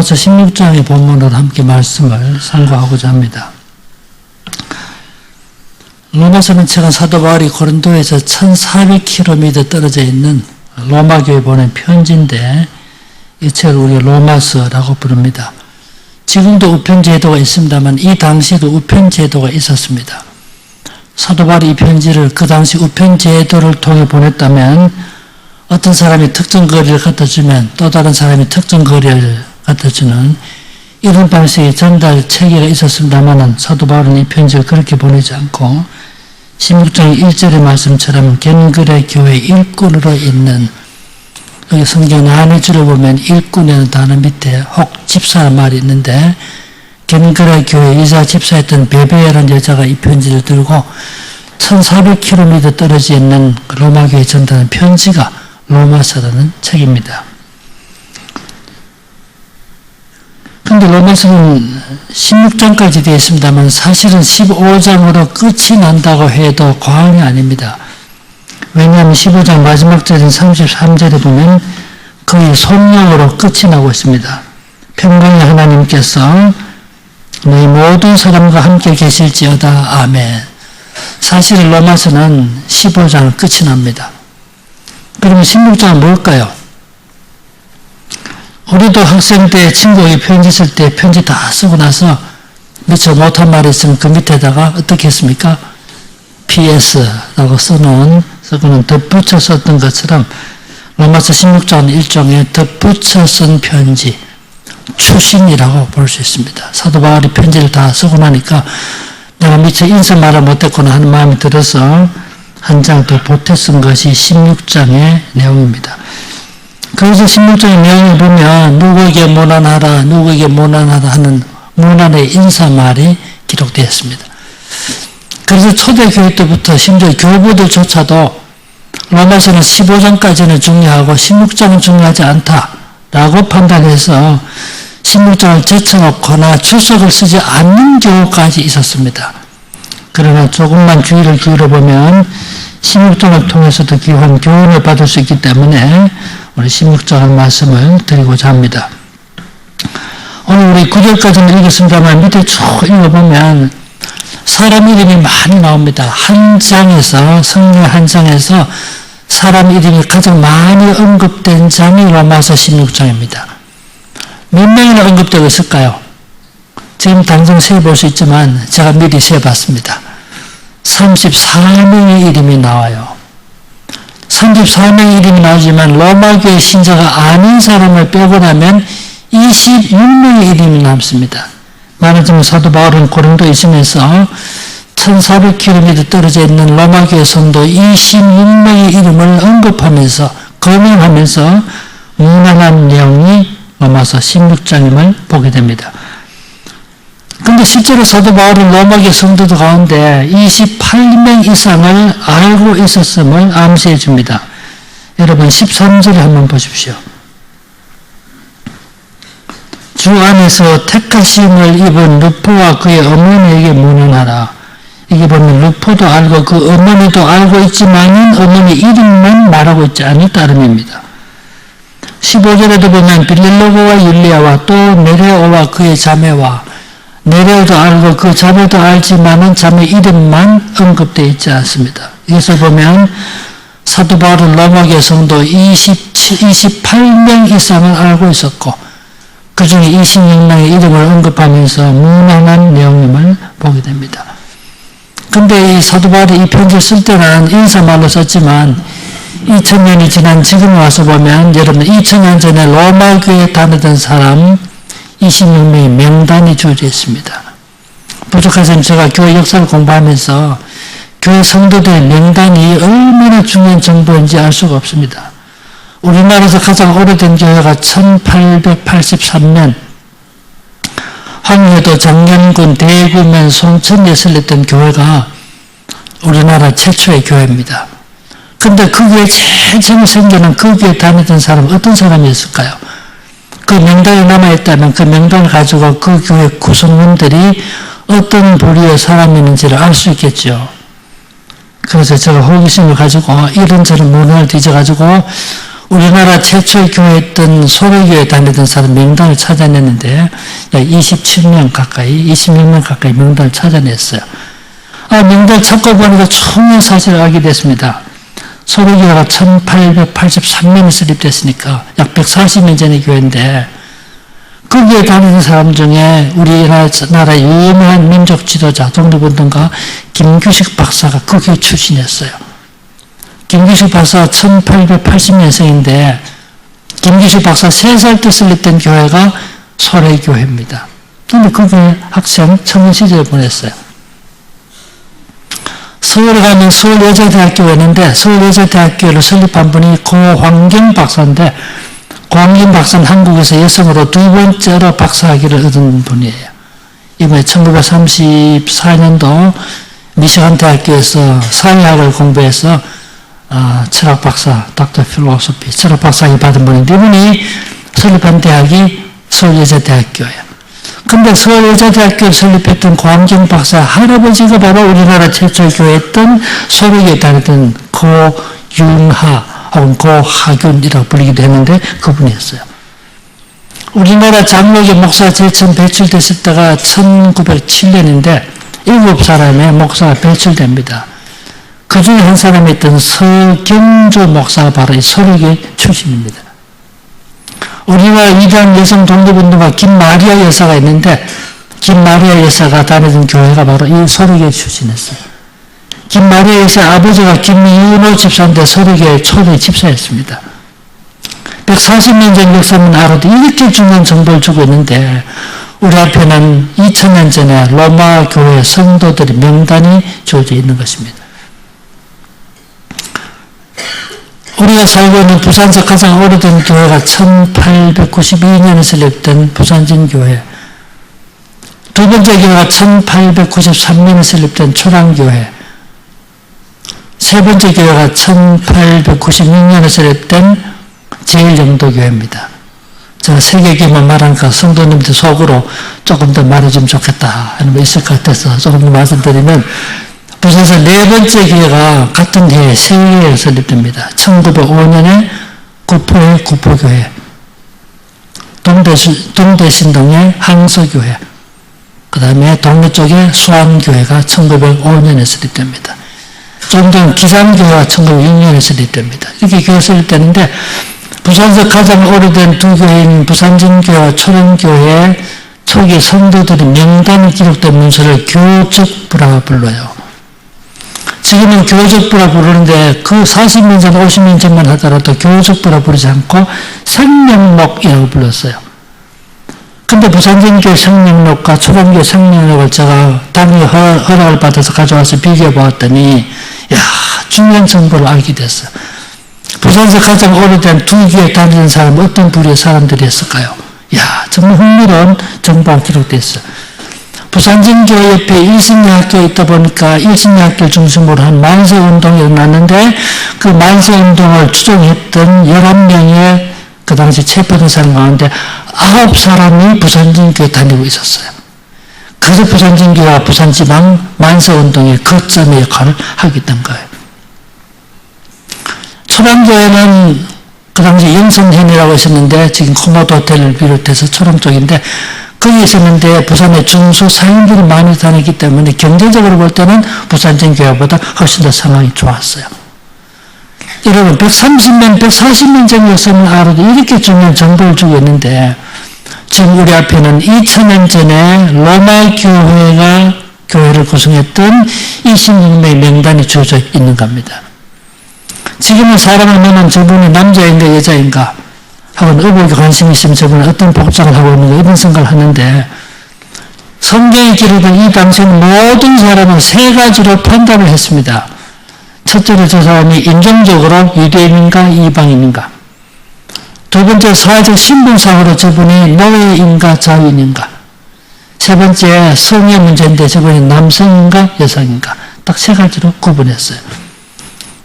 로마서 16장의 본문으로 함께 말씀을 상고하고자 합니다. 로마서는 최근 사도 바울이 고린도에서 1400km 떨어져 있는 로마 교회에 보낸 편지인데 이 책을 우리가 로마서라고 부릅니다. 지금도 우편 제도가 있습니다만 이 당시에도 우편 제도가 있었습니다. 사도 바울이 이 편지를 그 당시 우편 제도를 통해 보냈다면 어떤 사람이 특정 거리를 갖다 주면 또 다른 사람이 특정 거리를 갖다 주는 이런 방식의 전달 체계가 있었습니다만 사도 바울은 이 편지를 그렇게 보내지 않고 16장 1절의 말씀처럼 겐그레 교회 일꾼으로 있는 여기 성경 안의 줄을 보면 일꾼이라는 단어 밑에 혹 집사란 말이 있는데 겐그레 교회 이사 집사였던 베베라는 여자가 이 편지를 들고 1400km 떨어져 있는 로마 교회에 전달한 편지가 로마서라는 책입니다. 그런데 로마서는 16장까지 되어 있습니다만 사실은 15장으로 끝이 난다고 해도 과언이 아닙니다. 왜냐하면 15장 마지막 절인 33절에 보면 거의 속령으로 끝이 나고 있습니다. 평강의 하나님께서 너희 모든 사람과 함께 계실지어다. 아멘. 사실 로마서는 15장 끝이 납니다. 그러면 16장은 뭘까요? 우리도 학생 때 친구에게 편지 쓸 때 편지 다 쓰고 나서 미처 못한 말이 있으면 그 밑에다가 어떻게 했습니까? PS라고 써놓은 덧붙여 썼던 것처럼 로마서 16장은 일종의 덧붙여 쓴 편지, 추신이라고 볼 수 있습니다. 사도 바울이 편지를 다 쓰고 나니까 내가 미처 인사 말을 못했구나 하는 마음이 들어서 한 장 더 보태 쓴 것이 16장의 내용입니다. 그래서 16장의 내용을 보면 누구에게 모난하라, 누구에게 모난하라 하는 모난의 인사말이 기록되어 있습니다. 그래서 초대교회 때부터 심지어 교부들조차도 로마서는 15장까지는 중요하고 16장은 중요하지 않다라고 판단해서 16장을 제쳐놓거나 출석을 쓰지 않는 경우까지 있었습니다. 그러나 조금만 주의를 기울여보면 16장을 통해서도 귀한 교훈을 받을 수 있기 때문에 우리 16장의 말씀을 드리고자 합니다. 오늘 우리 9절까지는 읽었습니다만 밑에 쭉 읽어보면 사람 이름이 많이 나옵니다. 한 장에서, 성경 한 장에서 사람 이름이 가장 많이 언급된 장이 로마서 16장입니다. 몇 명이나 언급되고 있을까요? 지금 당장 세어볼 수 있지만 제가 미리 세어봤습니다. 34명의 이름이 나와요. 34명의 이름이 나오지만 로마교회 신자가 아닌 사람을 빼고 나면 26명의 이름이 남습니다. 말하자면 사도 바울은 고린도에 있으면서 1400km 떨어져 있는 로마교회 성도 26명의 이름을 언급하면서 거명하면서 무난한 내용이 로마서 16장임을 보게 됩니다. 그런데 실제로 사도 바울은 로마교회 성도들 가운데 28명 이상을 알고 있었음을 암시해 줍니다. 여러분 13절에 한번 보십시오. 주 안에서 택하심을 입은 루포와 그의 어머니에게 문안하라. 이게 보면 루포도 알고 그 어머니도 알고 있지만은 어머니 이름만 말하고 있지 않을 따름입니다. 15절에도 보면 빌릴로고와 율리아와 또 네레오와 그의 자매와 네레오도 알고 그 자매도 알지만은 자매 이름만 언급되어 있지 않습니다. 이것을 보면 사도 바울은 로마교회 성도 28명 이상을 알고 있었고 그 중에 26명의 이름을 언급하면서 무난한 내용임을 보게 됩니다. 근데 이 사도 바울이 이 편지를 쓸 때는 인사말로 썼지만 2000년이 지난 지금 와서 보면 여러분 2000년 전에 로마 교회에 다니던 사람 26명의 명단이 주어져 있습니다. 부족하지만 제가 교회 역사를 공부하면서 교회 성도들의 명단이 얼마나 중요한 정보인지 알 수가 없습니다. 우리나라에서 가장 오래된 교회가 1883년 황해도 장년군 대구면 송천리에 설립된 교회가 우리나라 최초의 교회입니다. 근데 그 교회 제일 처음 생겨난 그 교회 다니던 사람은 어떤 사람이었을까요? 그 명단이 남아있다면 그 명단을 가지고 그 교회 구성원들이 어떤 부류의 사람이었는지를 알 수 있겠죠. 그래서 제가 호기심을 가지고 이런저런 문헌을 뒤져가지고 우리나라 최초의 교회였던 소래교회 다니던 사람 명단을 찾아냈는데 27명 가까이 명단을 찾아냈어요. 명단을 찾고 보니까 충분한 사실을 알게 됐습니다. 소래교회가 1883년에 설립됐으니까 약 140년 전의 교회인데 거기에 다니는 사람 중에 우리나라 유명한 민족 지도자, 독립운동가 김규식 박사가 그 교회 출신이었어요. 김규식 박사가 1880년생인데 김규식 박사 3살 때 설립된 교회가 소래교회입니다. 그런데 그 교회 학생 청년 시절을 보냈어요. 서울에 가면 서울여자대학교였는데 서울여자대학교를 설립한 분이 고황경 박사인데 고황경 박사는 한국에서 여성으로 2번째로 박사학위를 얻은 분이에요. 이번에 1934년도 미시간 대학교에서 사회학을 공부해서 철학 박사, 닥터 필로소피, 철학 박사학위 받은 분인데 이분이 설립한 대학이 서울여자대학교예요. 근데 서울여자대학교를 설립했던 고황경 박사 할아버지가 바로 우리나라 최초의 교회였던 소래교회에 다녔던 고윤하 혹은 고하균이라고 불리기도 했는데 그분이었어요. 우리나라 장로교 목사 제천 배출됐을 때가 1907년인데 7사람의 목사가 배출됩니다. 그 중에 한 사람이었던 서경주 목사가 바로 이 소래교회 출신입니다. 우리나라 위대한 여성 독립운동가 김마리아 여사가 있는데 김마리아 여사가 다니던 교회가 바로 이 소래교회 출신이었어요. 김마리아 여사 아버지가 김윤호 집사인데 소래교회 초대 집사였습니다. 140년 전 역사는 알아도 이렇게 중요한 정보를 주고 있는데 우리 앞에는 2000년 전에 로마 교회 성도들의 명단이 주어져 있는 것입니다. 우리가 살고 있는 부산에서 가장 오래된 교회가 1892년에 설립된 부산진교회. 두 번째 교회가 1893년에 설립된 초랑교회. 세 번째 교회가 1896년에 설립된 제일영도교회입니다. 제가 세계 교회만 말하니까 성도님들 속으로 조금 더 말해주면 좋겠다 하는 거 있을 것 같아서 조금 더 말씀드리면 부산에서 네 번째 교회가 같은 해에 세계에 설립됩니다. 1905년에 구포의 구포교회, 동대신동의 항서교회, 그 다음에 동네 쪽에 수안교회가 1905년에 설립됩니다. 좀 전 기산교회가 1906년에 설립됩니다. 이렇게 교회 설립되는데 부산에서 가장 오래된 두 교회인 부산진교회와 초령교회 초기 성도들의 명단이 기록된 문서를 교적부라고 불러요. 지금은 교적부라 부르는데 그 40년 전, 50년 전만 하더라도 교적부라 부르지 않고 생명록이라고 불렀어요. 근데 부산진교회 생명록과 초령교회 생명록을 제가 당연히 허락을 받아서 가져와서 비교해 보았더니 중요한 정보를 알게 됐어요. 부산에서 가장 오래된 두 교회 다니는 사람은 어떤 부류의 사람들이었을까요? 정말 흥미로운 정보가 기록되어 있어요. 부산진교회 옆에 일신여학교가 있다 보니까 일신여학교를 중심으로 한 만세운동이 일어났는데 그 만세운동을 추종했던 11명의 그 당시 체포된 사람 가운데 9사람이 부산진교회 다니고 있었어요. 그래서 부산진교회와 부산지방 만세운동의 거점의 역할을 하게 된 거예요. 초랑교회는 그 당시 영성현이라고 있었는데 지금 코모도 호텔을 비롯해서 초랑 쪽인데 거기 있었는데 부산에 중소상인들이 많이 다니기 때문에 경제적으로 볼 때는 부산진교회보다 훨씬 더 상황이 좋았어요. 여러분 130년, 140년 전 역사를 알아도 이렇게 중요한 정보를 주고 있는데 지금 우리 앞에는 2000년 전에 로마 교회가 교회를 구성했던 26명의 명단이 주어져 있는 겁니다. 지금은 사람을 보면 저분이 남자인가 여자인가 하고는 의복에 관심이 있으면 저분은 어떤 복장을 하고 있는가 이런 생각을 하는데 성경에 기록된 이 당시에는 모든 사람은 세 가지로 판단을 했습니다. 첫째로 저 사람이 인종적으로 유대인인가 이방인인가, 두 번째 사회적 신분상으로 저분이 노예인가 자유인인가, 세 번째 성의 문제인데 저분이 남성인가 여성인가, 딱 세 가지로 구분했어요.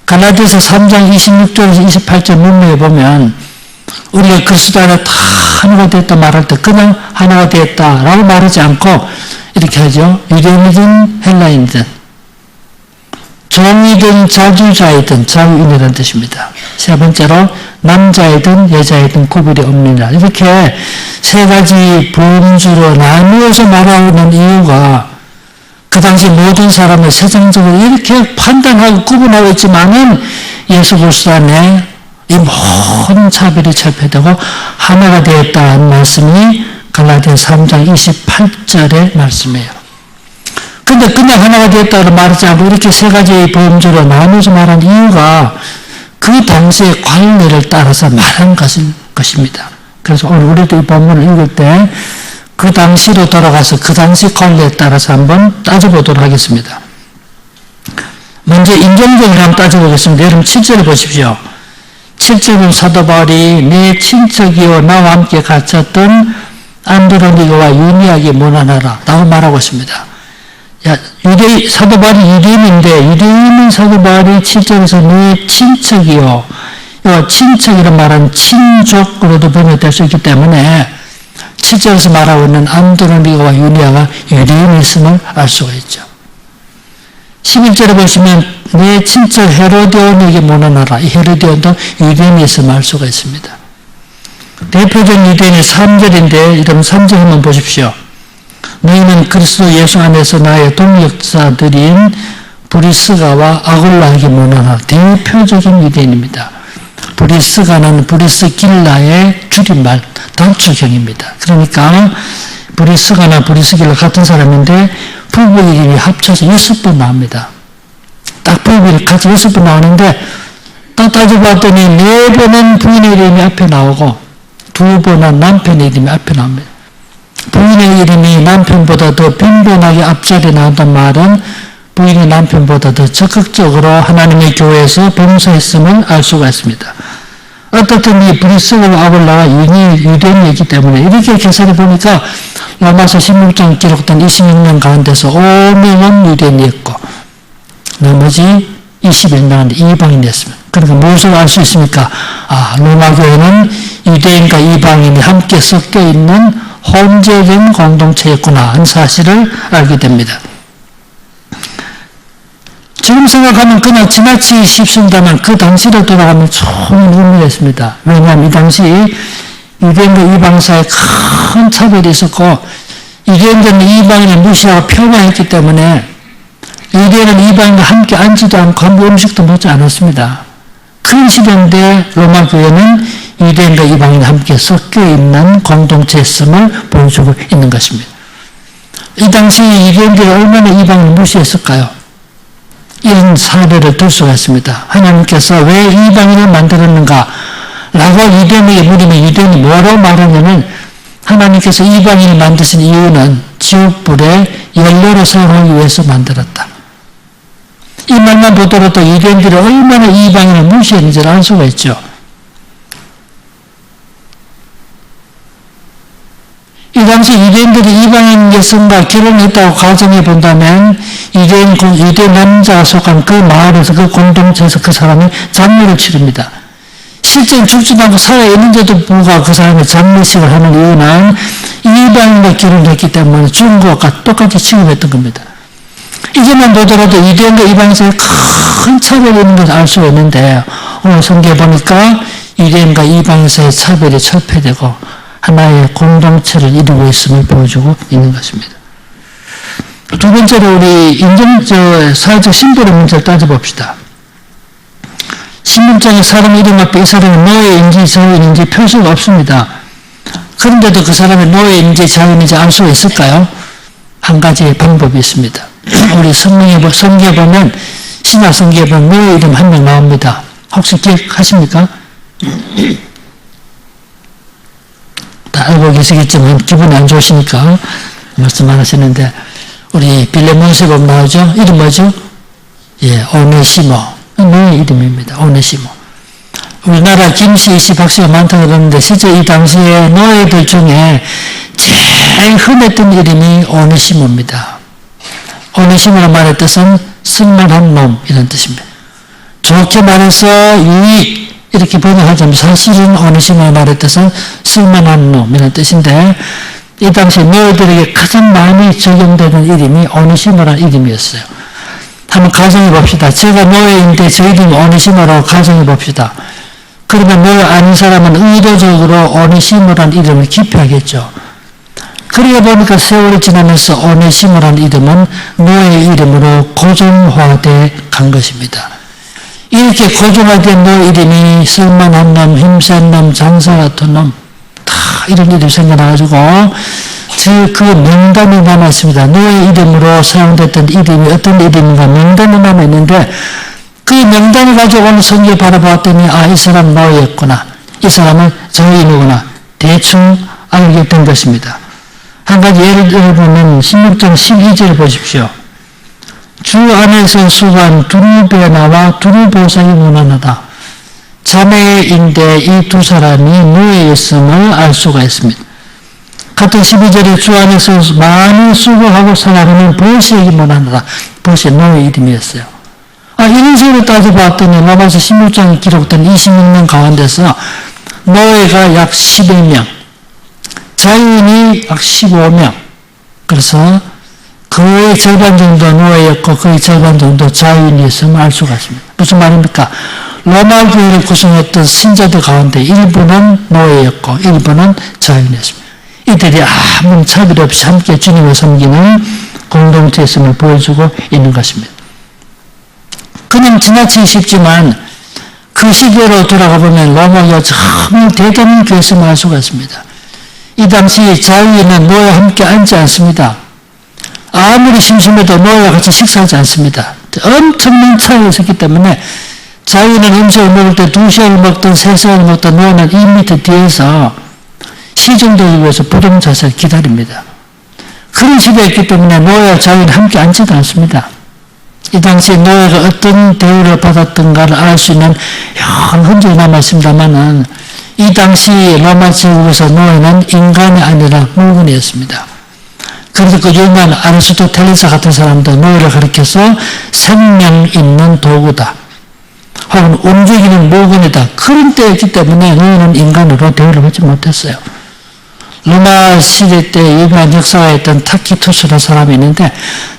갈라디아서 3장 26절에서 28절 문맥에 보면 우리가 그리스도 안에 다 하나가 되었다 말할 때 그냥 하나가 되었다라고 말하지 않고 이렇게 하죠. 유대인이든 헬라인이든 종이든 자주자이든 자유인이라는 뜻입니다. 세 번째로 남자이든 여자이든 구별이 없느니라. 이렇게 세 가지 범주로 나누어서 말하는 이유가 그 당시 모든 사람을 세상적으로 이렇게 판단하고 구분하고 있지만은 예수 그리스도 안에 이 모든 차별이 철폐되고 하나가 되었다는 말씀이 갈라디아 3장 28절의 말씀이에요. 근데 그냥 하나가 되었다고 말하지 않고 이렇게 세 가지의 범주로 나누어서 말한 이유가 그 당시의 관례를 따라서 말한 것입니다. 그래서 오늘 우리도 이 본문을 읽을 때 그 당시로 돌아가서 그 당시 관례에 따라서 한번 따져보도록 하겠습니다. 먼저 인종적으로 한번 따져보겠습니다. 여러분 7절을 보십시오. 7절은 사도 바울이 내 친척이요 나와 함께 갇혔던 안드로니가와 유니아에게 문안하라 라고 말하고 있습니다. 사도 바울이 유대인인데 유대인은 사도 바울이 7절에서 내 친척이요 친척이란 말은 친족으로도 번역될 수 있기 때문에 7절에서 말하고 있는 안드로니가와 유니아가 유대인이었음을 알 수가 있죠. 11절에 보시면 내 친척 헤로디온에게 문안하라. 이 헤로디온도 유대인이었음을 알 수가 있습니다. 대표적인 유대인이 3절인데 이런 3절 한번 보십시오. 너희는 그리스도 예수 안에서 나의 동역자들인 브리스가와 아굴라에게 문안하라. 대표적인 유대인입니다. 브리스가는 브리스길라의 줄임말 단축형입니다. 그러니까 브리스가나 브리스길라 같은 사람인데 부부 이름이 합쳐서 6번 나옵니다. 딱 부부 이름이 같이 6번 나오는데 딱 따져봤더니 4번은 부인의 이름이 앞에 나오고 2번은 남편의 이름이 앞에 나옵니다. 부인의 이름이 남편보다 더 빈번하게 앞자리에 나온다는 말은 부인이 남편보다 더 적극적으로 하나님의 교회에서 봉사했음을 알 수가 있습니다. 어떻든 이 브리스가와 아굴라가 유대인이기 때문에 이렇게 계산해 보니까 로마서 16장 기록된 26명 가운데서 5명은 유대인이었고 나머지 21명은 이방인이었습니다. 그러니까 무엇을 알 수 있습니까? 로마 교회는 유대인과 이방인이 함께 섞여 있는 혼재된 공동체였구나 하는 사실을 알게 됩니다. 지금 생각하면 그냥 지나치기 쉽습니다만 그 당시로 돌아가면充分의미했습니다. 왜냐하면 이 당시 유대인과 이방 사이에 큰 차별이 있었고 유대인들은 이방인을 무시하고 폄하했기 때문에 유대인은 이방인과 함께 앉지도 않고 한 음식도 먹지 않았습니다. 큰 시대인데 로마 교회는 유대인과 이방인이 함께 섞여 있는 공동체였음을 보여주고 있는 것입니다. 이 당시 유대인들이 얼마나 이방인을 무시했을까요? 이런 사례를 들 수가 있습니다. 하나님께서 왜 이방인을 만들었는가? 라고 유대인에게 물으면 유대인이 뭐라고 말하냐면 하나님께서 이방인을 만드신 이유는 지옥불에 연료로 사용하기 위해서 만들었다. 이 말만 보더라도 유대인들이 얼마나 이방인을 무시했는지를 알 수가 있죠. 이 당시 유대인들이 이방인 여성과 결혼했다고 가정해 본다면 유대 남자가 속한 그 마을에서 그 공동체에서 그 사람이 장례를 치릅니다. 실제는 죽지도 않고 살아있는데도 불구하고 그 사람이 장례식을 하는 이유는 이방인과 결혼했기 때문에 죽은 것과 똑같이 취급했던 겁니다. 이제만 보더라도 유대인과 이방인 사이에 큰 차별이 있는 것을 알 수가 있는데 오늘 성경에 보니까 유대인과 이방인 사이의 차별이 철폐되고 하나의 공동체를 이루고 있음을 보여주고 있는 것입니다. 두 번째로 우리 사회적 신분의 문제를 따져봅시다. 신분증에 사람 이름 앞에 이 사람이 노예인지 자유인인지 표시가 없습니다. 그런데도 그 사람이 노예인지 자유인인지 알 수가 있을까요? 한 가지 방법이 있습니다. 우리 성경에 보면 신약 성경에 보면 노예 이름 한 명 나옵니다. 혹시 기억하십니까? 다 알고 계시겠지만 기분이 안 좋으시니까 말씀 안 하시는데 우리 빌레몬스에 보면 나오죠? 이름 뭐죠? 오네시모. 노예 이름입니다. 오네시모. 우리나라 김씨, 이씨, 박씨가 많다고 그러는데 실제 이 당시에 노예들 중에 제일 흔했던 이름이 오네시모입니다. 오네시모라는 말의 뜻은 쓸만한 놈 이런 뜻입니다. 좋게 말해서 유익 이렇게 번역하자면 사실은 오네시모의 말의 뜻은 쓸만한 놈이라는 뜻인데 이 당시 노예들에게 가장 많이 적용되는 이름이 오네시모라는 이름이었어요. 한번 가정해 봅시다. 제가 노예인데 저 이름이 오네시모라고 가정해 봅시다. 그러면 노예 아닌 사람은 의도적으로 오네시모라는 이름을 기피하겠죠. 그러다 보니까 세월이 지나면서 오네시모라는 이름은 노예의 이름으로 고정화되어 간 것입니다. 이렇게 고정화된 노예 이름이 쓸만한 놈, 힘센 놈, 장사 같은 놈, 다 이런 이름이 생겨나가지고 그 명단이 남아있습니다. 노예 이름으로 사용됐던 이름이 어떤 이름인가 명단이 남아있는데 그 명단을 가지고 오늘 성경을 바라보았더니 이 사람 노예였구나. 이 사람은 저인이구나. 대충 알게 된 것입니다. 한 가지 예를 들어보면 16장 12절을 보십시오. 주 안에서 수고한 두루베나와 두루보상이 무난하다. 자매인데 이 두 사람이 노예였음을 알 수가 있습니다. 같은 12절에 주 안에서 많이 수고하고 살아가는 보시에게 무난하다. 보시 노예 이름이었어요. 이런 식으로 따져봤더니 로마서 16장에 기록된 26명 가운데서 노예가 약 11명, 자유인이 약 15명, 그래서 거의 절반 정도 노예였고 거의 절반 정도 자유인이었음을 알 수가 있습니다. 무슨 말입니까? 로마 교회를 구성했던 신자들 가운데 일부는 노예였고 일부는 자유인이었습니다. 이들이 아무 차별 없이 함께 주님을 섬기는 공동체였음을 보여주고 있는 것입니다. 그냥 지나치기 쉽지만 그 시대로 돌아가 보면 로마가 정말 대단한 교회였음을 알 수가 있습니다. 이 당시 자유인은 노예와 함께 앉지 않습니다. 아무리 심심해도 노예와 같이 식사하지 않습니다. 엄청난 차이가 있었기 때문에 자유인은 음식을 먹을 때 2시간을 먹든 3시간을 먹든 노예는 2m 뒤에서 시정되기 위해서 부동 자세를 기다립니다. 그런 시대였기 때문에 노예와 자유인은 함께 앉지도 않습니다. 이 당시에 노예가 어떤 대우를 받았던가를 알 수 있는 여러 흔적이 남아있습니다만은 이 당시 로마 제국에서 노예는 인간이 아니라 물건이었습니다. 그래서 그 유명한 아리스토텔레스 같은 사람도 노예를 가리켜서 생명 있는 도구다. 혹은 움직이는 물건이다. 그런 때였기 때문에 노예는 인간으로 대우를 받지 못했어요. 로마 시대 때 유명한 역사가 있던 타키투스라는 사람이 있는데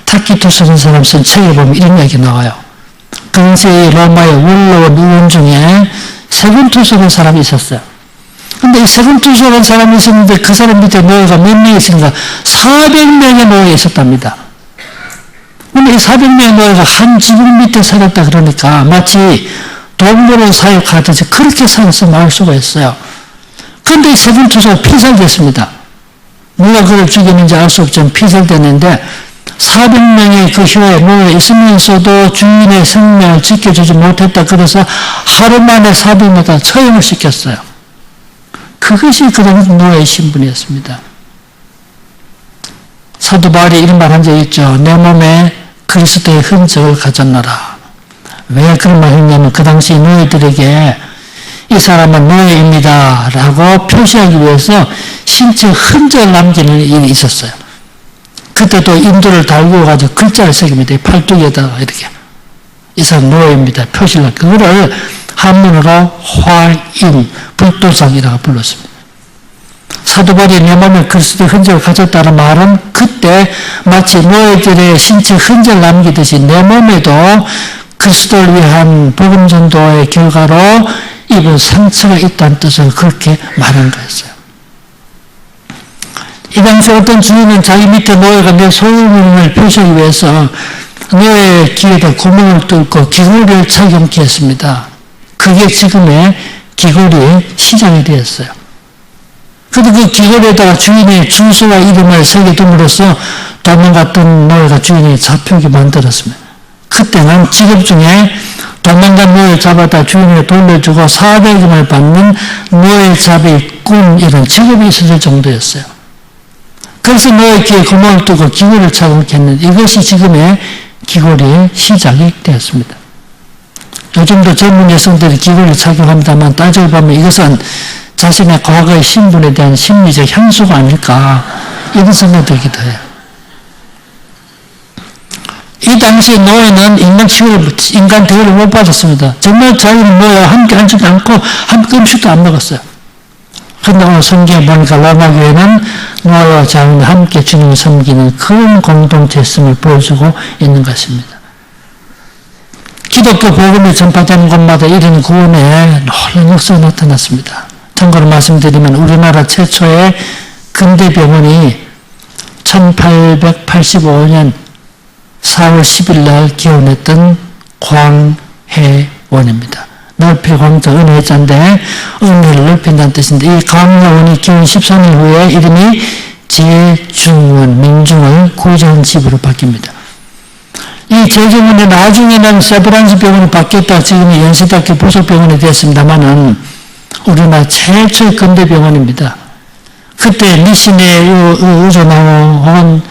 타키투스라는 사람 쓴 책에 보면 이런 얘기 나와요. 그 당시 로마의 원로원 의원 중에 세군투스라는 사람이 있었어요. 근데 이 세군투스라는 사람이 있었는데 그 사람 밑에 노예가 몇 명이 있으니까 400명의 노예가 있었답니다. 근데 이 400명의 노예가 한 지붕 밑에 살았다 그러니까 마치 동물을 사육하듯이 그렇게 살았음을 알 수가 있어요. 그런데 이 세군투스가 피살됐습니다. 누가 그를 죽였는지 알 수 없지만 피살됐는데 400명의 그 효에 노예가 있으면서도 주인의 생명을 지켜주지 못했다. 그래서 하루 만에 400명 다 처형을 시켰어요. 그것이 그 당시 노예의 신분이었습니다. 사도 바울이 이런 말 한 적이 있죠. 내 몸에 그리스도의 흔적을 가졌노라. 왜 그런 말 했냐면 그 당시 노예들에게 이 사람은 노예입니다 라고 표시하기 위해서 신체 흔적을 남기는 일이 있었어요. 그때도 인도를 달고 가지고 글자를 새깁니다. 팔뚝에다가 이렇게 이 사람 노예입니다 표시를 그거를 한문으로 화인 불도상이라고 불렀습니다. 사도 바울이 내 몸에 그리스도의 흔적을 가졌다는 말은 그때 마치 노예들의 신체 흔적을 남기듯이 내 몸에도 그리스도를 위한 복음 전도의 결과로 입은 상처가 있다는 뜻을 그렇게 말한 거였어요. 이 당시 어떤 주인은 자기 밑에 노예가 내 소유물을 표시하기 위해서 노예의 귀에다 구멍을 뚫고 귀걸이를 착용케 했습니다. 그게 지금의 귀걸이의 시작이 되었어요. 그런데 그 귀걸이에다가 주인의 주소와 이름을 새겨둠으로써 도망갔던 노예가 주인이 잡히게 만들었습니다. 그때는 직업 중에 도망간 노예를 잡아다 주인에게 돌려주고 400원을 받는 노예 잡이꾼 이런 직업이 있을 정도였어요. 그래서 노예 귀에 구멍을 뚫고 귀걸이를 착용했는데 이것이 지금의 귀걸이의 시작이 되었습니다. 요즘도 젊은 여성들이 귀걸이를 착용합니다만 따지고 보면 이것은 자신의 과거의 신분에 대한 심리적 향수가 아닐까 이런 생각이 들기도 해요. 이 당시 노예는 인간 대우를 못 받았습니다. 정말 자기는 노예와 함께 앉지도 않고 함께 음식도 안 먹었어요. 그런데 오늘 성경에 보니까 로마 교회는 노예와 자유인이 함께 주님을 섬기는 그런 공동체였음을 보여주고 있는 것입니다. 기독교 복음이 전파되는 곳마다 이런 구원에 놀라운 역사가 나타났습니다. 참고로 말씀드리면 우리나라 최초의 근대 병원이 1885년 4월 10일 날 기원했던 광해원입니다. 넓힐 광자 은혜자인데 은혜를 넓힌다는 뜻인데 이 광해원이 기원 13일 후에 이름이 제중원, 민중을 구조한 집으로 바뀝니다. 이 제중원이 나중에는 세브란스 병원이 바뀌었다 지금은 연세대학교 부속병원이 됐습니다만은 우리나라 최초의 근대 병원입니다. 그때 미신에 의존하고 혹은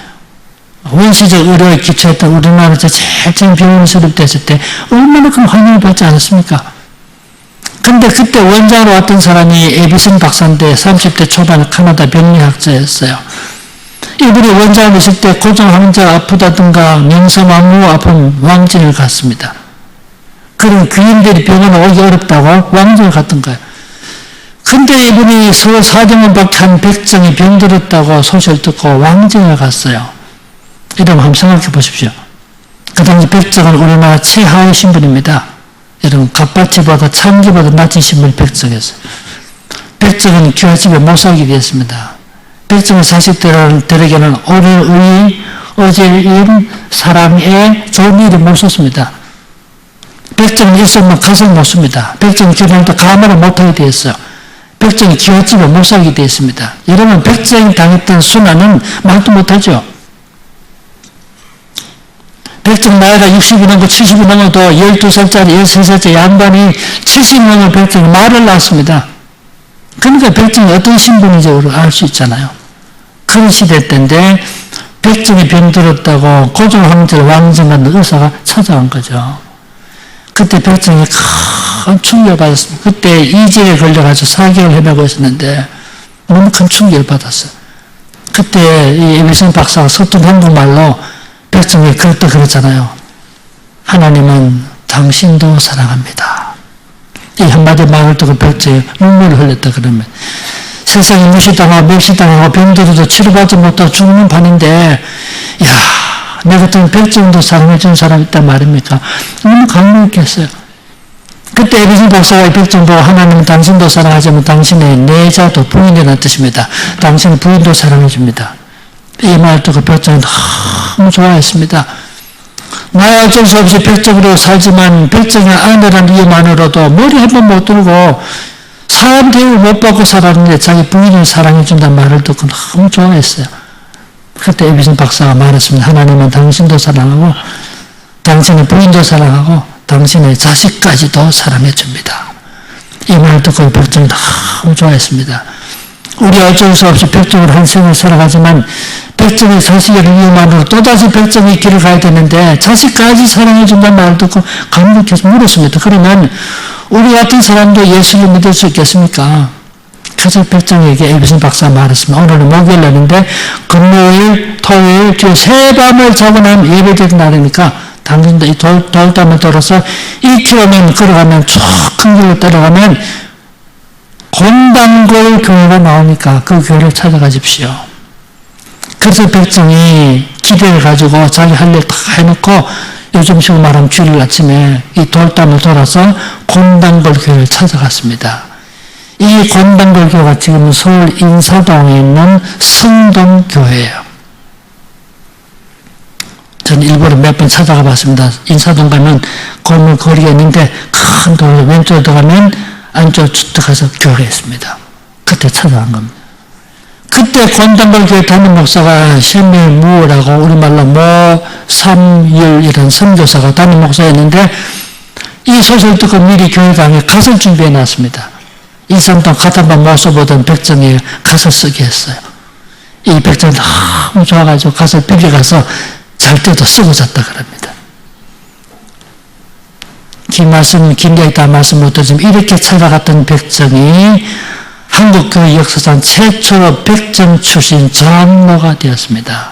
원시적 의료에 기초했던 우리나라에서 제일 처음 병원이 설립됐을 때 얼마나 큰 환영을 받지 않았습니까? 근데 그때 원장으로 왔던 사람이 에비슨 박사인데 30대 초반 카나다 병리학자였어요. 이분이 원장으로 있을 때 고종황제가 아프다든가 명성황후 아픈 왕진을 갔습니다. 그런 귀인들이 병원에 오기 어렵다고 왕진을 갔던 거예요. 근데 이분이 서울 사정원밖에 한 백정이 병들었다고 소식을 듣고 왕진을 갔어요. 이러면 한번 생각해 보십시오. 그 당시 백정은 우리나라 최하위 신분입니다. 여러분 갑바치보다 참기보다 낮은 신분이 백정이었어요. 백정은 귀하집에 못 살게 되었습니다. 백정의 자식들에게는 오늘 의, 어제인 사랑에 좋은 일이 못 썼습니다. 백정은 일생만 갓을 못 씁니다. 백정은 결혼할 때 가마를 못하게 되었어요. 백정이 귀하집에 못 살게 되었습니다. 여러분 백정이 당했던 순환은 말도 못하죠. 백정 나이가 60이 넘고 70이 넘어도 12살짜리 13살짜리 양반이 70명의 백정이 말을 낳았습니다. 그러니까 백정이 어떤 신분인지 알 수 있잖아요. 그런 시대 때인데 백정이 병들었다고 고종황제를 왕정한 의사가 찾아온 거죠. 그때 백정이 큰 충격을 받았습니다. 그때 이질에 걸려가지고 4개월 헤매고 있었는데 너무 큰 충격을 받았어요. 그때 이 에비슨 박사가 서툰 한국말로 백정이 그랬다 그랬잖아요. 하나님은 당신도 사랑합니다. 이 한마디 말을 듣고 백정이 눈물을 흘렸다 그러면 세상에 무시당하고 멸시당하고 병들어도 치료받지 못하고 죽는 판인데 야, 내 같은 백정도 사랑해 준 사람이 있단 말입니까? 너무 감동했겠어요. 그때 에비슨 박사가 이 백정 보고 하나님은 당신도 사랑하지만 당신의 내자도 부인이라는 뜻입니다. 당신 부인도 사랑해 줍니다. 이 말 듣고 백정이 너무 좋아했습니다. 나야 어쩔 수 없이 백정으로 살지만 백정의 아내라는 이유만으로도 머리 한 번 못 들고 사람 대우를 못 받고 살았는데 자기 부인을 사랑해 준다는 말을 듣고 너무 좋아했어요. 그때 에비슨 박사가 말했습니다. 하나님은 당신도 사랑하고 당신의 부인도 사랑하고 당신의 자식까지도 사랑해 줍니다. 이 말 듣고 백정이 너무 좋아했습니다. 우리 어쩔 수 없이 백정으로 한 생을 살아가지만 백정이 자식이라는 이유만으로 또다시 백정의 길을 가야 되는데 자식까지 사랑해 준다는 말을 듣고 감격해서 물었습니다. 그러면 우리 같은 사람도 예수를 믿을 수 있겠습니까? 그래서 백정에게 에비슨 박사가 말했습니다. 오늘은 목요일 날인데 금요일, 토요일, 주에 세 밤을 자고 나면 예배되는 날이니까 당신도 이 돌담을 돌아서 1km 걸어가면 쭉 큰 길을 따라가면 곤단골 교회가 나오니까 그 교회를 찾아가십시오. 그래서 백정이 기대를 가지고 자기 할 일 다 해놓고 요즘식으로 말하면 주일 아침에 이 돌담을 돌아서 곤단골 교회를 찾아갔습니다. 이 곤단골 교회가 지금 서울 인사동에 있는 성동교회예요. 저는 일부러 몇 번 찾아가 봤습니다. 인사동 가면 건물 거리가 있는데 큰 돌 왼쪽으로 들어가면 안쪽으로 들어가서 교회가 있습니다. 그때 찾아간 겁니다. 그때 곤단골 교회 담임 목사가 셰밀 무어라고 우리말로 모삼율이라는 선교사가 담임 목사였는데 이 소식을 듣고 미리 교회당에 갓을 준비해 놨습니다. 인삼동 갓 한번 못 써보던 백정이 갓을 쓰게 했어요. 이 백정이 너무 좋아가지고 갓을 빌려가서 잘 때도 쓰고 잤다 그럽니다. 긴 말씀, 긴게 있다 말씀 못하지만 이렇게 찾아갔던 백정이 한국교회 역사상 최초로 백정 출신 장로가 되었습니다.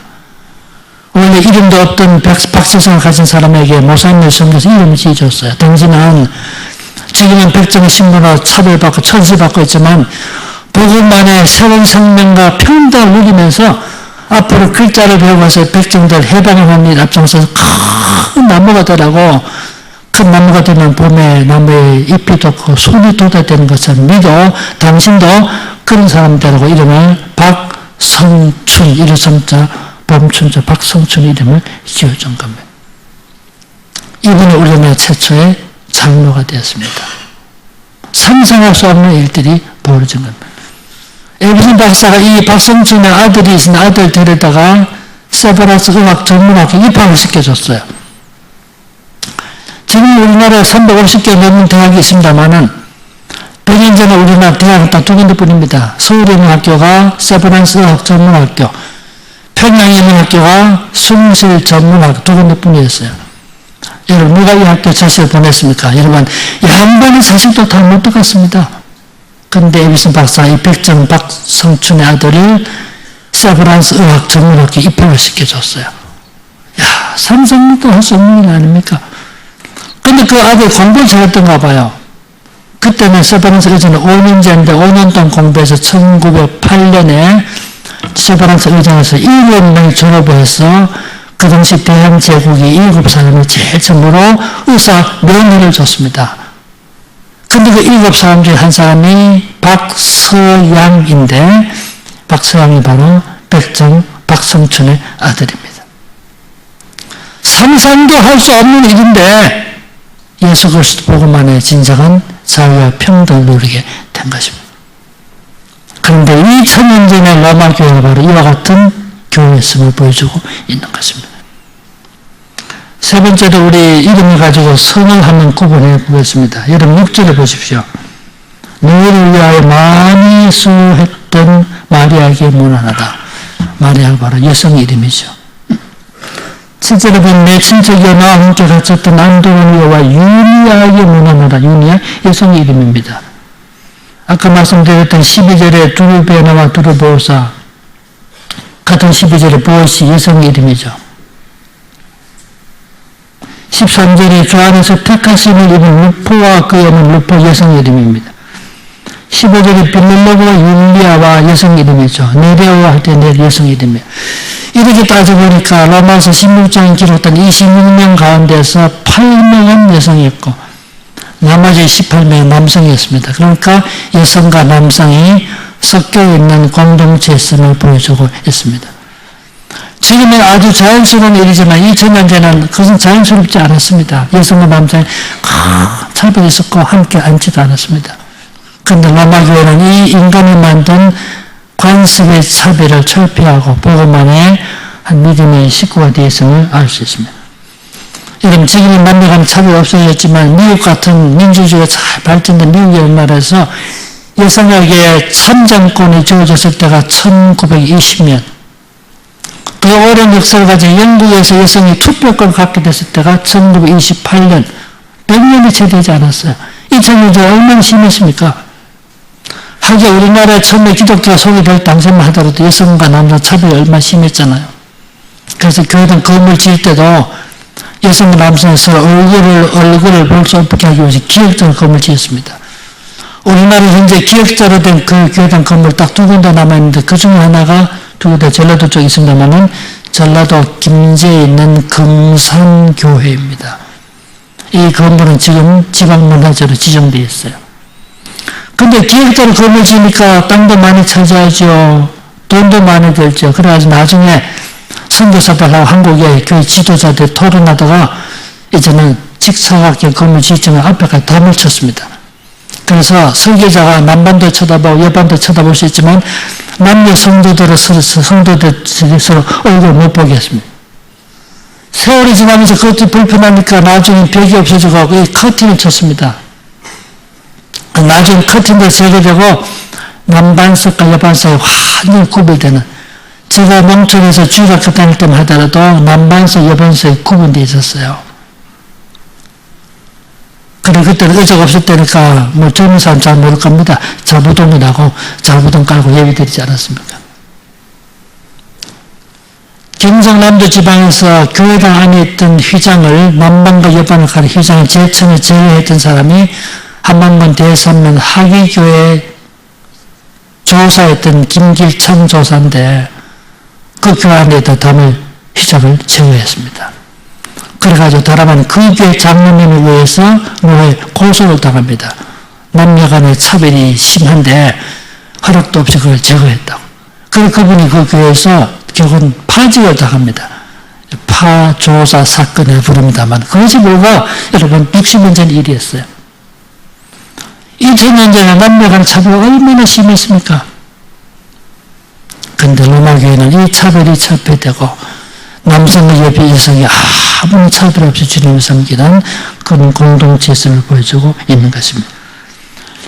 원래 이름도 없던 박세성을 가진 사람에게 모사님을 섬겨서 이름을 지어줬어요. 당신은 지금은 백정 신분으로 차별받고 천시받고 있지만 복음만의 새로운 생명과 평등을 누리면서 앞으로 글자를 배우면서 백정들 해방을 하는 일 앞장서서 큰 나무가 되라고 큰 나무가 되면 봄에 나무에 잎이 돋고 손이 돋아되는 것처럼 니도 당신도 그런 사람 되라고 이름을 박성춘, 일성자 봄춘자 박성춘 이름을 지어준 겁니다. 이분이 우리나라 최초의 장로가 되었습니다. 상상할 수 없는 일들이 벌어진 겁니다. 에디슨 박사가 이 박성춘의 아들이 있는 아들 데려다가 세브란스 의학 전문학교 입학을 시켜줬어요. 지금 우리나라에 350개 넘는 대학이 있습니다만은 100년 전에 우리나라 대학은 딱 두 군데 뿐입니다. 서울인문학교가 세브란스 의학 전문학교, 평양인문학교가 숭실 전문학교 두 군데 뿐이었어요. 여러분 누가 이 학교 자식을 보냈습니까? 여러분 양반의 자식도 다 못 들어갔습니다. 그런데 에디슨 박사 이 백정 박성춘의 아들을 세브란스 의학 전문학교 입학을 시켜줬어요. 야, 상상도 할 수 없는 일 아닙니까? 근데 그 아들 공부를 잘했던가 봐요. 그때는 세브란스 의전은 5년제인데 5년 동안 공부해서 1908년에 세브란스 의전에서 7명이 졸업을 해서 그 당시 대한제국이 7사람이 제일 처음으로 의사 명예를 줬습니다. 근데 그 7사람 중에 한 사람이 박서양인데 박서양이 바로 백정 박성춘의 아들입니다. 상상도 할 수 없는 일인데 예수 그리스도 복음만의 진정한 자유와 평등을 누리게 된 것입니다. 그런데 2000년 전에 로마 교회가 바로 이와 같은 교회성을 보여주고 있는 것입니다. 세 번째로 우리 이름을 가지고 성을 한번 구분해 보겠습니다. 여러분 6절을 보십시오. 너희를 위하여 많이 수했던 마리아에게 문안하다. 마리아가 바로 여성 이름이죠. 실제로 본 내 친척이여 나와 함께 갇혔던 안도니아와 유니아에게 문안하다. 유니아 여성 이름입니다. 아까 말씀드렸던 12절에 두르베나와 두르보사 같은 12절에 보시 여성 이름이죠. 13절에 주 안에서 택하심을 입은 루포와 그 여는 루포 여성 이름입니다. 15절에 빌렐로와 율리아와 여성 이름이죠. 네레오와 할 때 네레 여성 이름이에요. 이렇게 따져보니까 로마서 16장에 기록된 26명 가운데서 8명은 여성이었고 나머지 18명은 남성이었습니다. 그러니까 여성과 남성이 섞여 있는 공동체성을 보여주고 있습니다. 지금은 아주 자연스러운 일이지만 2000년 전에는 그것은 자연스럽지 않았습니다. 여성과 남성이 차별이 있었고 함께 앉지도 않았습니다. 그런데 로마 교회는 이 인간이 만든 관습의 차별을 철폐하고 복음만의 한 믿음의 식구가 되었음을 알 수 있습니다. 여러분 지금은 남녀 간 차별이 없어졌지만 미국 같은 민주주의가 잘 발전된 미국의 나라에서 여성에게 참정권이 주어졌을 때가 1920년 그 오랜 역사를 가진 영국에서 여성이 투표권을 갖게 됐을 때가 1928년 100년이 채 되지 않았어요. 2000년 전에 얼마나 심했습니까? 하기야 우리나라에 처음에 기독교가 소개될 당시만 하더라도 여성과 남자 차별이 얼마나 심했잖아요. 그래서 교회당 건물 지을 때도 여성과 남성이 서로 얼굴을 볼 수 없게 하기 위해서 기역자로 건물 지었습니다. 우리나라 현재 기역자로 된 그 교회당 건물 딱 두 군데 남아있는데 그 중에 하나가 두 군데 전라도 쪽에 있습니다만은 전라도 김제에 있는 금산교회입니다. 이 건물은 지금 지방문화재로 지정되어 있어요. 근데 기획자로 건물 지으니까 땅도 많이 차지하죠. 돈도 많이 들죠. 그래가지고 나중에 선교사들하고 한국의 교회 지도자들 토론하다가 이제는 직사각형 건물 지으면 앞에까지 다 몰쳤습니다. 그래서 설계자가 남반도 쳐다보고 여반도 쳐다볼 수 있지만 남녀 성도들을 서로 얼굴 못 보게 했습니다. 세월이 지나면서 그것도 불편하니까 나중에 벽이 없어지고 이 커튼을 쳤습니다. 나중에 커튼도 제거되고 남반석과 여반석이 완전히 구별되는 제가 농촌에서 주일학교 다닐 때만 하더라도 남반석, 여반석이 구분되어 있었어요. 그래 그때는 의자가 없을 때니까 뭐 젊은 사람 잘 모를 겁니다. 자부동이라고 자부동 깔고 예배 드리지 않았습니까? 경상남도 지방에서 교회당 안에 있던 휘장을 남반과 여반을 가린 휘장을 제천에 제외했던 사람이 한방문 대산면 하기교회 조사했던 김길천 조사인데 그 교회 안에다 담을 휘장을 제외했습니다. 그래가지고 다라만 그 교회 장로님에 의해서 노예 고소를 당합니다. 남녀 간의 차별이 심한데 허락도 없이 그걸 제거했다고. 그래서 그분이 그 교회에서 결국은 파직을 당합니다. 파조사 사건을 부릅니다만 그것이 뭐가 여러분 60년 전 일이었어요. 2000년 전에 남녀 간의 차별이 얼마나 심했습니까? 근데 로마교회는 이 차별이 철폐되고 남성의 옆에 여성이 아무런 차별 없이 주님을 섬기는 그런 공동체성을 보여주고 있는 것입니다.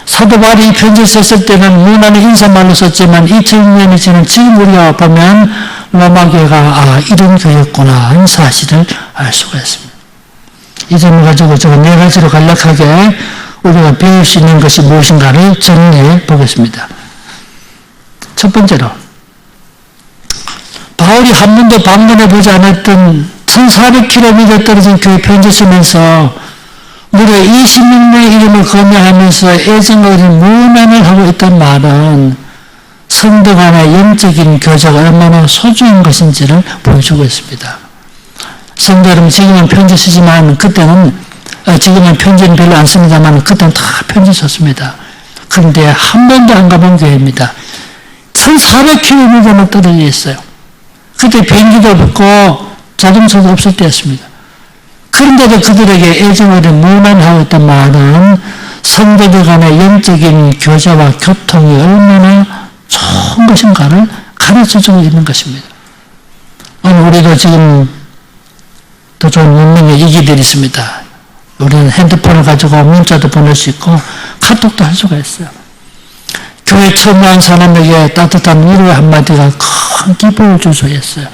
사도 바울이 이 편지를 썼을 때는 문화는 인사말로 썼지만 2000년이 지난 지금 우리가 보면 로마교회가 이런 교회였구나 하는 사실을 알 수가 있습니다. 이 점을 가지고 제가 네 가지로 간략하게 우리가 배울 수 있는 것이 무엇인가를 정리해 보겠습니다. 첫 번째로 바울이 한 번도 방문해 보지 않았던 1400km 떨어진 교회 편지 쓰면서 무려 26명의 이름을 거명하면서 애정과 무난을 하고 있던 말은 성도 간의 영적인 교제가 얼마나 소중한 것인지를 보여주고 있습니다. 성도 여러분, 지금은 편지 쓰지만 그때는 지금은 편지는 별로 안 씁니다만 그때는 다 편지 썼습니다. 그런데 한 번도 안 가본 교회입니다. 1400km나 떨어져 있어요. 그때 비행기도 없고 자동차도 없을 때였습니다. 그런데도 그들에게 애정으로 무난하고 있던 말은 성도들 간의 영적인 교제와 교통이 얼마나 좋은 것인가를 가르쳐주고 있는 것입니다. 오늘 우리도 지금 더 좋은 문명의 이기들이 있습니다. 우리는 핸드폰을 가지고 문자도 보낼 수 있고 카톡도 할 수가 있어요. 교회 처음 온 사람에게 따뜻한 위로의 한마디가 큰 기쁨을 줄 수 있어요.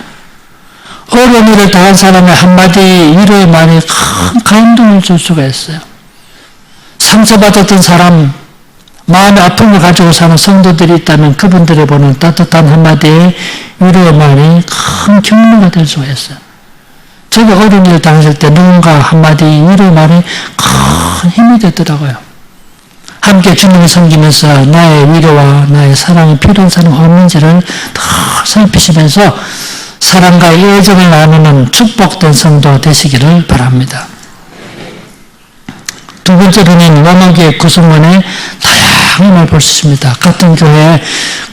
어려운 일을 당한 사람의 한마디 위로의 말이 큰 감동을 줄 수가 있어요. 상처받았던 사람, 마음의 아픔을 가지고 사는 성도들이 있다면 그분들에 보는 따뜻한 한마디의 위로의 말이 큰 격려가 될 수가 있어요. 저도 어려운 일을 당했을 때 누군가 한마디 위로의 말이 큰 힘이 되더라고요. 함께 주님을 섬기면서 나의 위로와 나의 사랑이 필요한 사람 없는지를 더 살피시면서 사랑과 애정을 나누는 축복된 성도 되시기를 바랍니다. 두 번째로는 로마교회 구성원의 다양함을 볼 수 있습니다. 같은 교회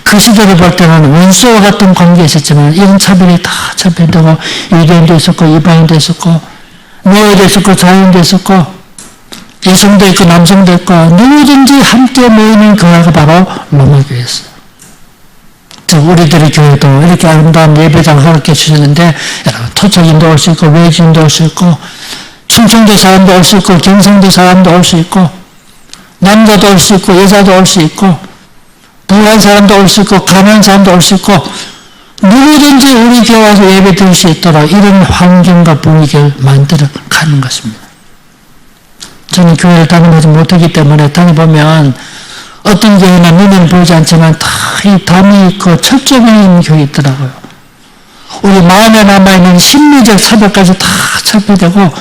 그 시대를 볼 때는 원수와 같은 관계가 있었지만 이런 차별이 다 차별되고 유대인도 있었고 이방인도 있었고 노예도 있었고 자유인도 있었고 여성도 있고 남성도 있고 누구든지 함께 모이는 교회가 바로 로마교회였어요. 우리들의 교회도 이렇게 아름다운 예배장 허락해 주셨는데 여러분 토착인도 올 수 있고 외지인도 올 수 있고 충청도 사람도 올 수 있고 경상도 사람도 올 수 있고 남자도 올 수 있고 여자도 올 수 있고 동안 사람도 올 수 있고 가난한 사람도 올 수 있고 누구든지 우리 교회 와서 예배 드릴 수 있도록 이런 환경과 분위기를 만들어 가는 것입니다. 저는 교회를 다녀보지 못하기 때문에 다녀보면 어떤 교회는 눈에는 보이지 않지만 다 이 담이 있고 철저하게 있는 교회 있더라고요. 우리 마음에 남아있는 심리적 차별까지 다 철폐되고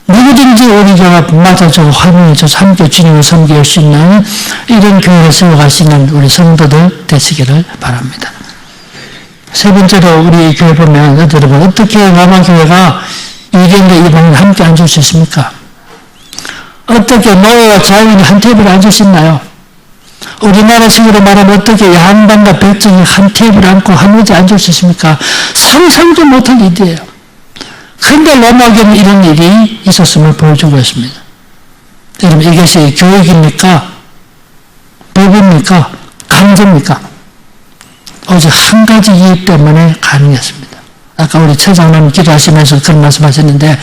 누구든지 우리 교회가 맞아주고 환영해줘서 함께 주님을 섬길 수 있는 이런 교회를 세워가시는 우리 성도들 되시기를 바랍니다. 세 번째로 우리 교회 보면 여러분 어떻게 로마교회가 유대인과 이방인을 함께 앉을 수 있습니까? 어떻게 노예와 자유인이 한 테이블에 앉을 수 있나요? 우리나라식으로 말하면 어떻게 양반과 백정이 한 테이블에 앉고 한 의자에 앉을 수 있습니까? 상상도 못할 일이에요. 그런데 로마교회는 이런 일이 있었음을 보여주고 있습니다. 여러분 이것이 교육입니까? 법입니까? 강제입니까? 오직 한 가지 이유 때문에 가능했습니다. 아까 우리 처장님 기도하시면서 그런 말씀하셨는데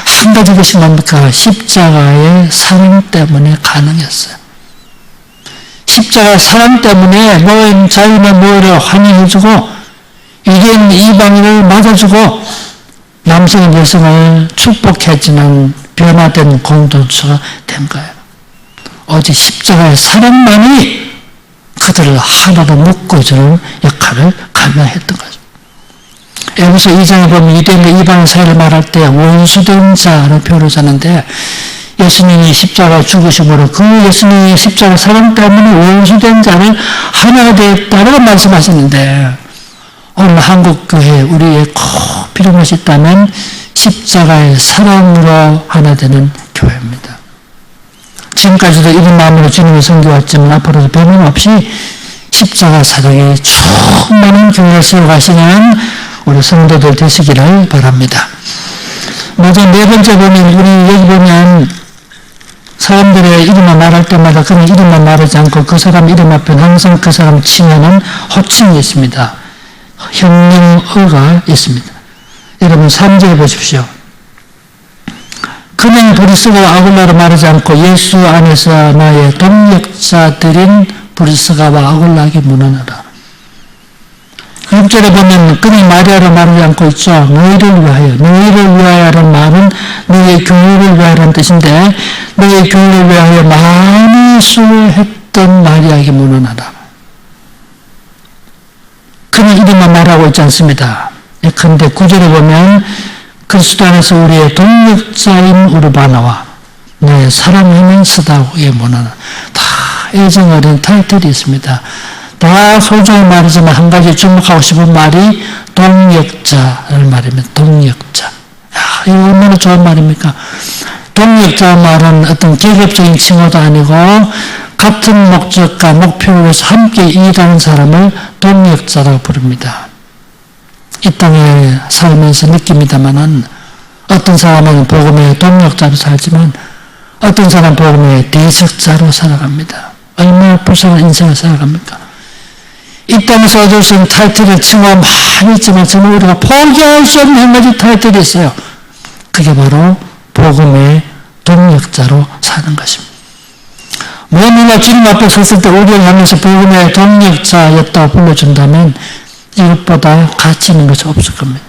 한 가지 것이 뭡니까? 십자가의 사랑 때문에 가능했어요. 십자가의 사랑 때문에 노인, 자유인의 노예를 환영해주고 유대인, 이방인을 맞아주고 남성, 여성을 축복해주는 변화된 공동체가 된 거예요. 오직 십자가의 사랑만이 그들을 하나로 묶어주는 역할을 감당했던 거죠. 에베소 2장에 보면 유대인과 이방인 사이를 말할 때 원수된 자를 표현을 하는데 예수님이 십자가 죽으심으로 그 예수님의 십자가 사랑 때문에 원수된 자를 하나가 되었다고 말씀하시는데 오늘 한국교회 우리의 꼭 필요한 것이 있다면 십자가의 사랑으로 하나 되는 교회입니다. 지금까지도 이런 마음으로 주님을 섬겨왔지만 앞으로도 변함없이 십자가 사랑에 충만한 교회를 세워가시는 우리 성도들 되시기를 바랍니다. 먼저 네 번째 보면 우리 여기 보면 사람들의 이름을 말할 때마다 그런 이름만 말하지 않고 그 사람 이름 앞에 항상 그 사람 칭하는 호칭이 있습니다. 형용어가 있습니다. 여러분 3절에 보십시오. 그냥 브리스가와 아굴라로 말하지 않고 예수 안에서 나의 동역자들인 브리스가와 아굴라에게 문안하라. 6절에 보면 그냥 마리아로 말하지 않고 있죠. 너희를 위하여라는 말은 너희의 교회를 위하여라는 뜻인데 너희의 교회를 위하여 많은 수를 했던 마리아에게 문안하라. 그냥 이름만 말하고 있지 않습니다. 그런데 9절에 보면 그리스도 안에서 우리의 동역자인 우르바나와 너의 사랑하는 스다고의 문안하라. 다 애정 어린 타이틀이 있습니다. 다 소중히 말이지만 한 가지 주목하고 싶은 말이 동역자를 말입니다. 동역자. 이거 얼마나 좋은 말입니까? 동역자 말은 어떤 계급적인 칭호도 아니고 같은 목적과 목표를 위해서 함께 일하는 사람을 동역자라고 부릅니다. 이 땅에 살면서 느낍니다만은 어떤 사람은 복음의 동역자로 살지만 어떤 사람은 복음의 대적자로 살아갑니다. 얼마나 불쌍한 인생을 살아갑니까? 이 땅에서 얻을 수 있는 타이틀은 칭호가 많이 있지만 정말 우리가 포기할 수 없는 한 가지 타이틀이 있어요. 그게 바로 복음의 동역자로 사는 것입니다. 무엇보다 주님 앞에 섰을 때 우리를 향해서 복음의 동역자였다고 불러준다면 이것보다 가치 있는 것이 없을 겁니다.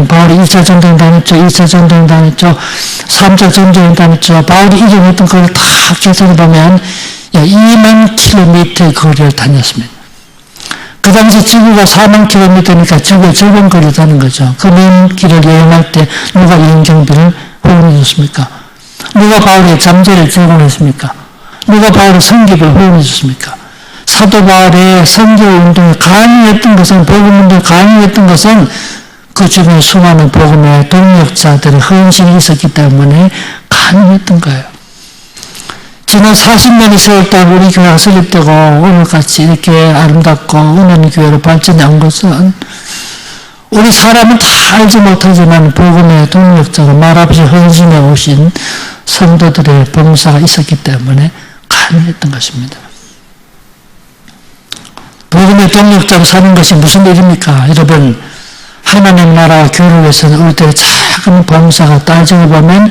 바울이 1차 전쟁 다녔죠. 2차 전쟁 다녔죠. 3차 전쟁 다녔죠. 바울이 이겨냈던 걸 다 계산해보면 2만 킬로미터의 거리를 다녔습니다. 그 당시 지구가 4만 킬로미터니까 지구의 절반 거리를 다는 거죠. 그 먼 길을 여행할 때 누가 여행경비를 후원해 줬습니까? 누가 바울의 잠재를 제공했습니까? 누가 바울의 성기를 후원해 줬습니까? 사도 바울의 선교 운동에 관여했던 것은, 복음 운동에 관여했던 것은 그 주변에 수많은 복음의 동역자들의 헌신이 있었기 때문에 가능했던 거예요. 지난 40년의 세월 동안 우리 교회가 설립되고 오늘같이 이렇게 아름답고 은혜의 교회로 발전한 것은 우리 사람은 다 알지 못하지만 복음의 동역자로 말없이 헌신해 오신 성도들의 봉사가 있었기 때문에 가능했던 것입니다. 복음의 동역자로 사는 것이 무슨 일입니까? 여러분, 하나님 나라 교회를 위해서는 우리들의 작은 봉사가 따지고 보면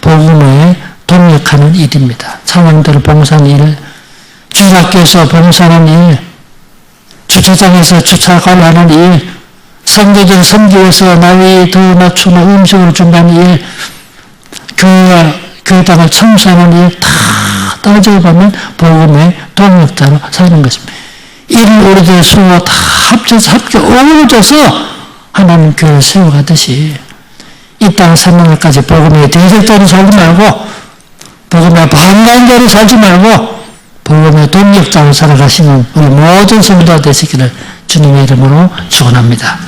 복음의 동역하는 일입니다. 상황들을 봉사하는 일, 주일학교에서 봉사하는 일, 주차장에서 주차 관리하는 일, 선교전 선교에서 나이 더 맞추는 음식을 준비하는 일, 교회당을 청소하는 일, 다 따지고 보면 복음의 동역자로 사는 것입니다. 이를 우리들의 수가 다 합쳐서 어우러져서 하나님 교회를 세워가듯이 이 땅 생명을까지 복음의 대적자로 살지 말고 복음의 반간자로 살지 말고 복음의 동역자로 살아가시는 우리 모든 성도가 되시기를 주님의 이름으로 축원합니다.